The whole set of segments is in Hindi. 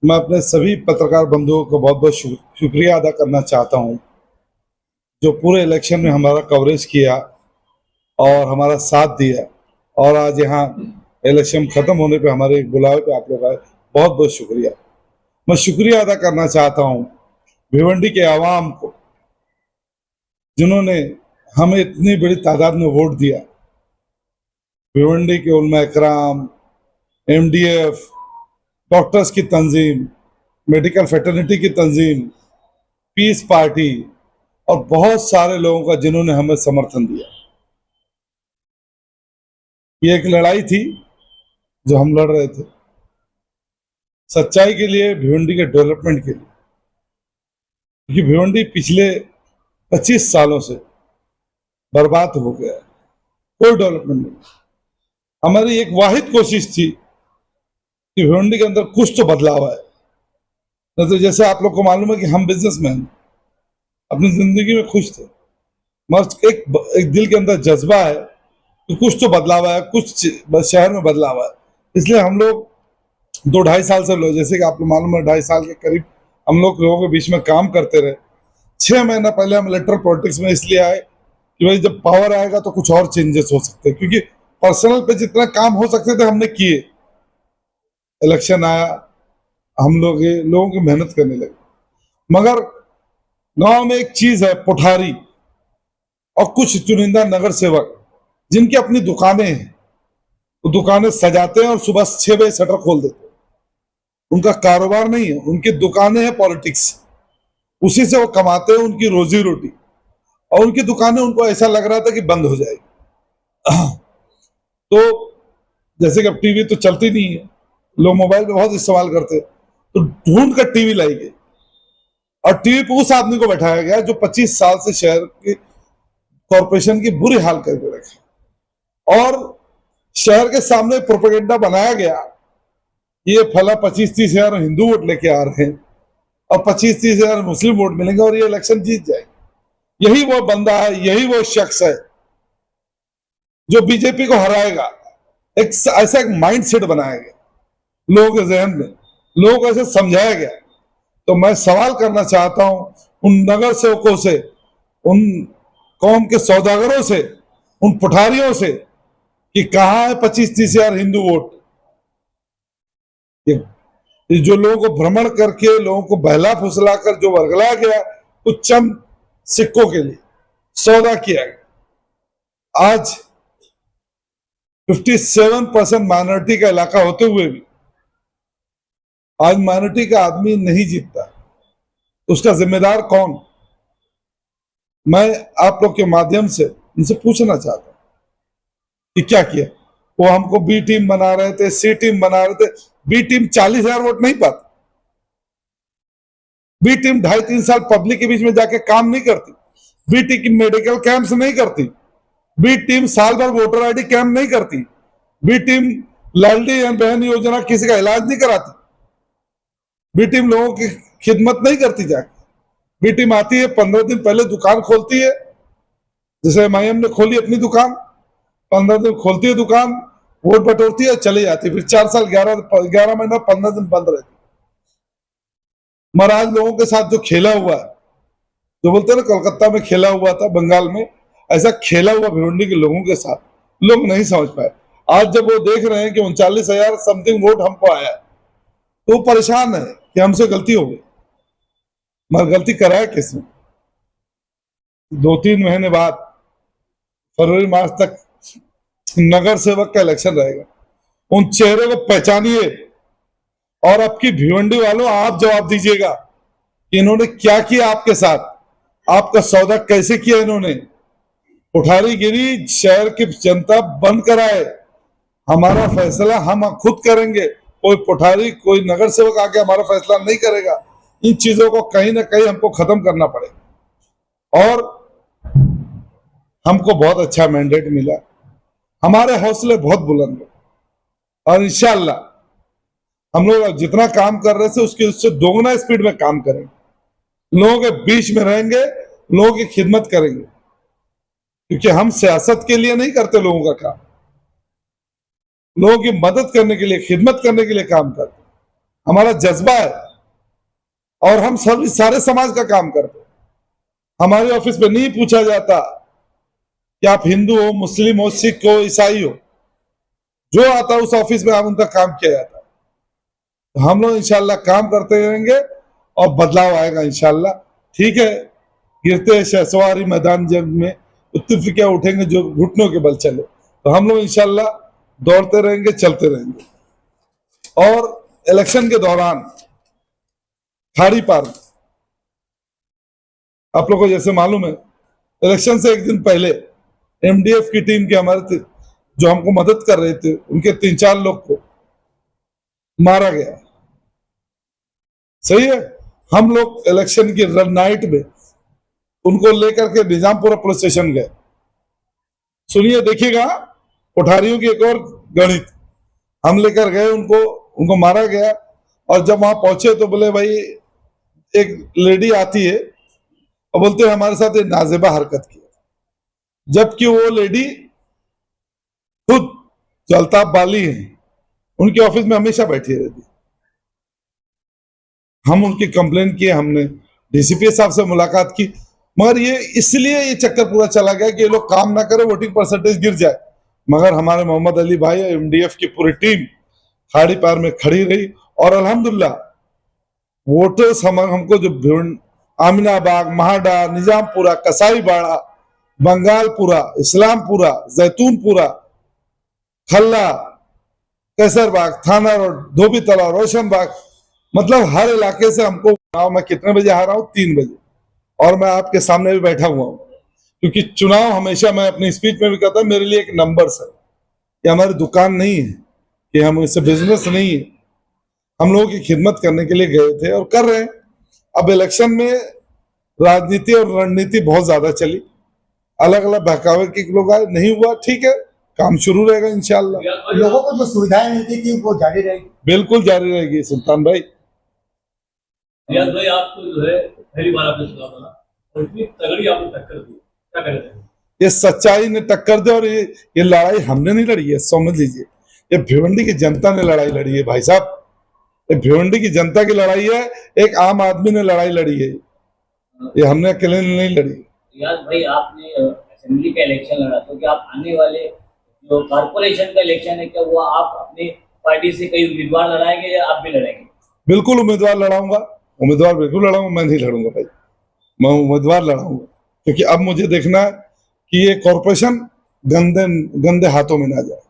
मैं अपने सभी पत्रकार बंधुओं को बहुत बहुत शुक्रिया अदा करना चाहता हूं, जो पूरे इलेक्शन में हमारा कवरेज किया और हमारा साथ दिया। और आज यहाँ इलेक्शन खत्म होने पे हमारे बुलावे पे आप लोग आए, बहुत बहुत शुक्रिया। मैं शुक्रिया अदा करना चाहता हूँ भिवंडी के आवाम को, जिन्होंने हमें इतनी बड़ी तादाद में वोट दिया। भिवंडी के उलमा इकराम, MDF, डॉक्टर्स की तंजीम, मेडिकल फेटर्निटी की तंजीम, पीस पार्टी और बहुत सारे लोगों का जिन्होंने हमें समर्थन दिया। ये एक लड़ाई थी जो हम लड़ रहे थे, सच्चाई के लिए, भिवंडी के डेवलपमेंट के लिए। क्योंकि भिवंडी पिछले 25 सालों से बर्बाद हो गया है, कोई डेवलपमेंट नहीं। हमारी एक वाहिद कोशिश थी कि भिवंडी के अंदर कुछ तो बदलाव आए। तो जैसे आप लोग को मालूम है कि हम बिजनेसमैन अपनी जिंदगी में खुश थे, मगर एक दिल के अंदर जज्बा है कि कुछ तो बदलाव आया, कुछ शहर में बदलाव आया। इसलिए हम लोग 2-2.5 साल से लोग, जैसे कि आप लोग मालूम है, 2.5 साल के करीब हम लोग लोगों के बीच में काम करते रहे। 6 महीना पहले हम इलेक्टोरल पॉलिटिक्स में इसलिए आए कि भाई जब पावर आएगा तो कुछ और चेंजेस हो सकते हैं, क्योंकि पर्सनल पे जितना काम हो सकते थे हमने किए। इलेक्शन आया, हम लोगों की मेहनत करने लगे। मगर गांव में एक चीज है, पुठारी और कुछ चुनिंदा नगर सेवक जिनकी अपनी दुकानें हैं, वो दुकानें सजाते हैं और सुबह 6 बजे शटर खोल देते हैं। उनका कारोबार नहीं है, उनकी दुकानें हैं, पॉलिटिक्स, उसी से वो कमाते हैं उनकी रोजी रोटी। और उनकी दुकानें उनको ऐसा लग रहा था कि बंद हो जाएगी। तो जैसे कि अब टीवी तो चलती नहीं है, लोग मोबाइल पे बहुत इस्तेमाल करते, तो ढूंढ कर टीवी लाई गई और टीवी पे उस आदमी को बैठाया गया जो 25 साल से शहर की कॉरपोरेशन की बुरी हाल करके रखे। और शहर के सामने प्रोपेगेंडा बनाया गया, ये फला 25-30 हजार हिंदू वोट लेके आ रहे हैं और 25-30 हजार मुस्लिम वोट मिलेंगे और ये इलेक्शन जीत जाएंगे। यही वो बंदा है, यही वो शख्स है जो बीजेपी को हराएगा। एक ऐसा एक माइंड सेट बनाया गया लोगों के जहन में, लोगों को ऐसे समझाया गया। तो मैं सवाल करना चाहता हूं उन नगर सेवकों से, उन कौम के सौदागरों से, उन पुठारियों से कि कहां है 25-30 हजार हिंदू वोट। ये जो लोगों को भ्रमण करके, लोगों को बहला फुसला कर जो वर्गलाया गया कुछ चंद सिक्कों के लिए सौदा किया गया। आज 57% माइनॉरिटी का इलाका होते हुए भी आज माइनॉरिटी का आदमी नहीं जीतता, उसका जिम्मेदार कौन? मैं आप लोग के माध्यम से उनसे पूछना चाहता हूं कि क्या किया। वो हमको बी टीम बना रहे थे, सी टीम बना रहे थे। बी टीम 40 हजार वोट नहीं पाती। बी टीम 2.5-3 साल पब्लिक के बीच में जाके काम नहीं करती। बी टीम मेडिकल कैंप्स नहीं करती। बी टीम साल भर वोटर आईडी कैंप नहीं करती। बी टीम लाडली बहन योजना किसी का इलाज नहीं कराती। बी टीम लोगों की खिदमत नहीं करती जाके। बी टीम आती है, 15 दिन पहले दुकान खोलती है, जैसे MIM ने खोली अपनी दुकान, 15 दिन खोलती है दुकान, वोट बटोरती है, चली जाती है। फिर 4 साल 11 महीना 15 दिन बंद रहती। महाराज लोगों के साथ जो खेला हुआ है, जो बोलते हैं ना कोलकाता में खेला हुआ था, बंगाल में, ऐसा खेला हुआ भिवंडी के लोगों के साथ लोग नहीं समझ पाए। आज जब वो देख रहे हैं कि 39,000 समथिंग वोट हमको आया, तो वो परेशान है कि हमसे गलती हो गई। मगर गलती कराया किसने? 2-3 महीने बाद फरवरी मार्च तक नगर सेवक का इलेक्शन रहेगा। उन चेहरे को पहचानिए और आपकी भिवंडी वालों आप जवाब दीजिएगा कि इन्होंने क्या किया आपके साथ, आपका सौदा कैसे किया इन्होंने। पुठारीगिरी शहर की जनता बंद कराए, हमारा फैसला हम खुद करेंगे। कोई पुठारी, कोई नगर सेवक आके हमारा फैसला नहीं करेगा। इन चीजों को कहीं ना कहीं हमको खत्म करना पड़ेगा। और हमको बहुत अच्छा मैंडेट मिला, हमारे हौसले बहुत बुलंद है और इंशाअल्लाह हम लोग जितना काम कर रहे थे उससे दोगुना स्पीड में काम करेंगे, लोगों के बीच में रहेंगे, लोगों की खिदमत करेंगे। क्योंकि हम सियासत के लिए नहीं करते लोगों का काम, लोगों की मदद करने के लिए, खिदमत करने के लिए काम करते। हमारा जज्बा है और हम सभी सारे समाज का काम करते हैं। हमारे ऑफिस में नहीं पूछा जाता कि आप हिंदू हो, मुस्लिम हो, सिख हो, ईसाई हो, जो आता उस ऑफिस में आप उनका काम किया जाता है। तो हम लोग इंशाल्लाह काम करते रहेंगे और बदलाव आएगा इंशाल्लाह। ठीक है, गिरते शहसवारी मैदान जंग में उतने क्या उठेंगे जो घुटनों के बल चले। तो हम लोग इंशाल्लाह दौड़ते रहेंगे, चलते रहेंगे। और इलेक्शन के दौरान खाड़ी पार में आप लोग को जैसे मालूम है, इलेक्शन से एक दिन पहले एमडीएफ की टीम के हमारे जो हमको मदद कर रहे थे, उनके 3-4 लोग को मारा गया। सही है। हम लोग इलेक्शन की नाइट में उनको लेकर के निजामपुरा पुलिस स्टेशन गए। सुनिए, देखिएगा कोठारियों की एक और गणित। हम लेकर गए उनको मारा गया। और जब वहां पहुंचे तो बोले भाई, एक लेडी आती है और बोलते हैं हमारे साथ एक नाजेबा हरकत की, जबकि वो लेडी खुद जो अल्ताफ बाली है, उनके ऑफिस में हमेशा बैठी रहती। हम उनकी कंप्लेन किए, हमने डीसीपी साहब से मुलाकात की, मगर ये इसलिए ये चक्कर पूरा चला गया कि ये लोग काम ना करें, वोटिंग परसेंटेज गिर जाए। मगर हमारे मोहम्मद अली भाई और एमडीएफ की पूरी टीम खाड़ी पार में खड़ी रही और अल्हम्दुलिल्लाह वोटर्स हमको जो आमिनाबाग, महाडा, निजामपुरा, कसाईबाड़ा, बंगालपुरा, इस्लामपुरा, जैतूनपुरा, खल्ला, कैसरबाग, थाना रोड, धोबी तालाब, रोशनबाग, मतलब हर इलाके से हमको। मैं कितने बजे आ रहा हूँ? 3 बजे। और मैं आपके सामने भी बैठा हुआ हूँ, क्योंकि चुनाव हमेशा, मैं अपनी स्पीच में भी कहता हूँ, मेरे लिए एक नंबर है। ये हमारी दुकान नहीं है, कि हम इससे बिजनेस नहीं है। हम लोगों की खिदमत करने के लिए गए थे और कर रहे हैं। अब इलेक्शन में राजनीति और रणनीति बहुत ज्यादा चली, अलग अलग बहकावे के लोग आए, नहीं हुआ, ठीक है, काम शुरू रहेगा इंशाल्लाह। लोगों को जो सुविधाएं मिलती थी वो जारी रहेगी? बिल्कुल जारी रहेगी सुल्तान भाई। रियाज भाई, आपको जो है पहली बार आपने चुनाव लड़ा और इतनी तगड़ी आपने टक्कर दी, क्या कहना चाहेंगे? ये सच्चाई ने टक्कर दे। और ये लड़ाई हमने नहीं लड़ी है, समझ लीजिए, ये भिवंडी की जनता ने लड़ाई लड़ी है भाई साहब। ये भिवंडी की जनता की लड़ाई है, एक आम आदमी ने लड़ाई लड़ी है, ये हमने अकेले नहीं लड़ी। रियाज भाई, आपने असेंबली का इलेक्शन लड़ा, तो क्या आप आने वाले जो कारपोरेशन का इलेक्शन है, क्या वो आप अपनी पार्टी से कई उम्मीदवार लड़ाएंगे या आप भी लड़ेंगे? बिल्कुल उम्मीदवार लड़ाऊंगा, उम्मीदवार बिल्कुल लड़ाऊंगा। मैं नहीं लड़ूंगा भाई, मैं उम्मीदवार लड़ाऊंगा, क्योंकि अब मुझे देखना है कि ये कॉरपोरेशन गंदे हाथों में ना जाए,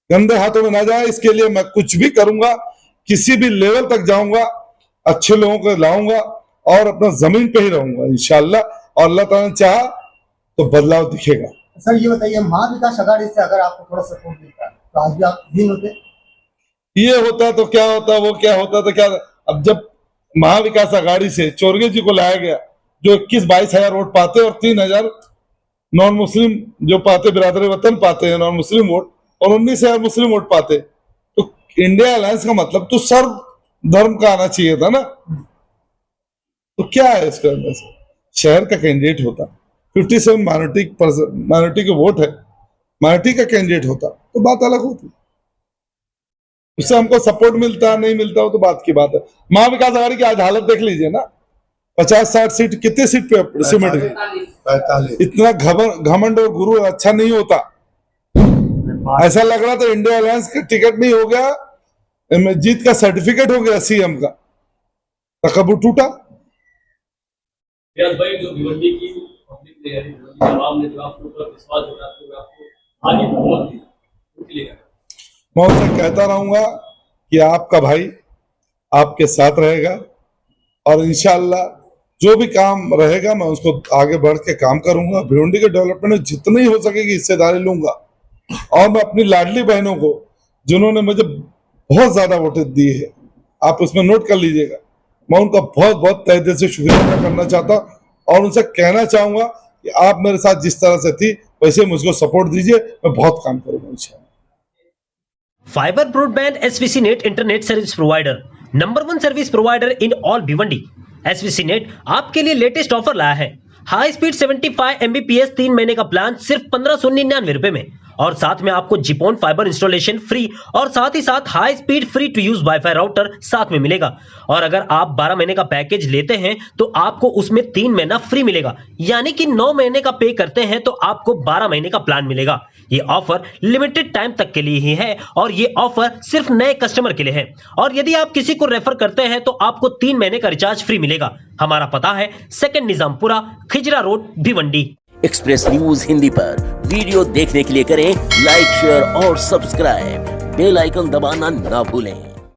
गंदे हाथों में ना जाए। इसके लिए मैं कुछ भी करूंगा, किसी भी लेवल तक जाऊंगा, अच्छे लोगों को लाऊंगा और अपना जमीन पे ही रहूंगा इंशाल्लाह। और अल्लाह ताला ने चाहा तो बदलाव दिखेगा। सर ये बताइए, महाविकास अघाड़ी से अगर आपको थोड़ा सपोर्ट मिलता तो आज भी आप दिन होते? ये होता तो क्या होता, वो क्या होता तो क्या। अब जब महाविकास अघाड़ी से चोरगे जी को लाया गया, जो 21-22 हजार वोट पाते और 3,000 नॉन मुस्लिम जो पाते, बिरादर वतन पाते हैं नॉन मुस्लिम वोट, और 19,000 मुस्लिम वोट पाते, तो इंडिया अलायंस का मतलब तो सर्व धर्म का आना चाहिए था ना। तो क्या है इसके अंदर से, शहर का कैंडिडेट होता, 57 माइनॉरिटी के वोट है, माइनॉरिटी का कैंडिडेट होता तो बात अलग होती। उससे हमको सपोर्ट मिलता नहीं मिलता हो तो बात की बात है। महाविकास अघाड़ी की आज हालत देख लीजिए ना, 50-60 सीट, कितने सीट पे सिमट गई? 45। इतना घमंड और गुरु अच्छा नहीं होता। ऐसा लग रहा था इंडिया अलायंस का टिकट नहीं हो गया, जीत का सर्टिफिकेट हो गया सीएम का, तकब्बुर टूटा। रियाज भाई, जो भिवंडी की पब्लिक ने, भिवंडी आवाम ने जो आपके ऊपर विश्वास जताया, तो आपको आगे बहुमत दी, उनके लिए मैं उससे कहता रहूंगा कि आपका भाई आपके साथ रहेगा और इंशाल्लाह जो भी काम रहेगा मैं उसको आगे बढ़ के काम करूंगा। भिवंडी के डेवलपमेंट में जितनी हो सकेगी हिस्सेदारी लूंगा। और मैं अपनी लाडली बहनों को, जिन्होंने मुझे बहुत ज्यादा वोट दी है, आप उसमें नोट कर लीजिएगा, मैं उनका बहुत बहुत तहे दिल से शुक्रिया अदा करना चाहता हूं और उनसे कहना चाहूंगा कि आप मेरे साथ जिस तरह से थी वैसे मुझको सपोर्ट दीजिए, मैं बहुत काम करूंगा इंशाल्लाह। Fibre broadband SVC net internet service provider, number 1 service provider in all Bhiwandi. SVC net आपके लिए लेटेस्ट ऑफर लाया है। हाई स्पीड 75 Mbps 3 महीने का प्लान सिर्फ 1599 रुपए में, और साथ में आपको जिपॉन फाइबर इंस्टॉलेशन फ्री और साथ ही साथ high speed free to use wifi router साथ में मिलेगा। और अगर आप 12 महीने का पैकेज लेते हैं तो आपको उसमें 3 महीना फ्री मिलेगा, यानी कि 9 महीने का पे करते हैं तो आपको 12 महीने का प्लान मिलेगा। ये ऑफर लिमिटेड टाइम तक के लिए ही है और ये ऑफर सिर्फ नए कस्टमर के लिए है। और यदि आप किसी को रेफर करते हैं तो आपको 3 महीने का रिचार्ज फ्री मिलेगा। हमारा पता है 2 Nizampura, Khijra road, Bhiwandi. Express News Hindi पर वीडियो देखने के लिए करें लाइक, शेयर और सब्सक्राइब। बेल आइकन दबाना ना भूलें।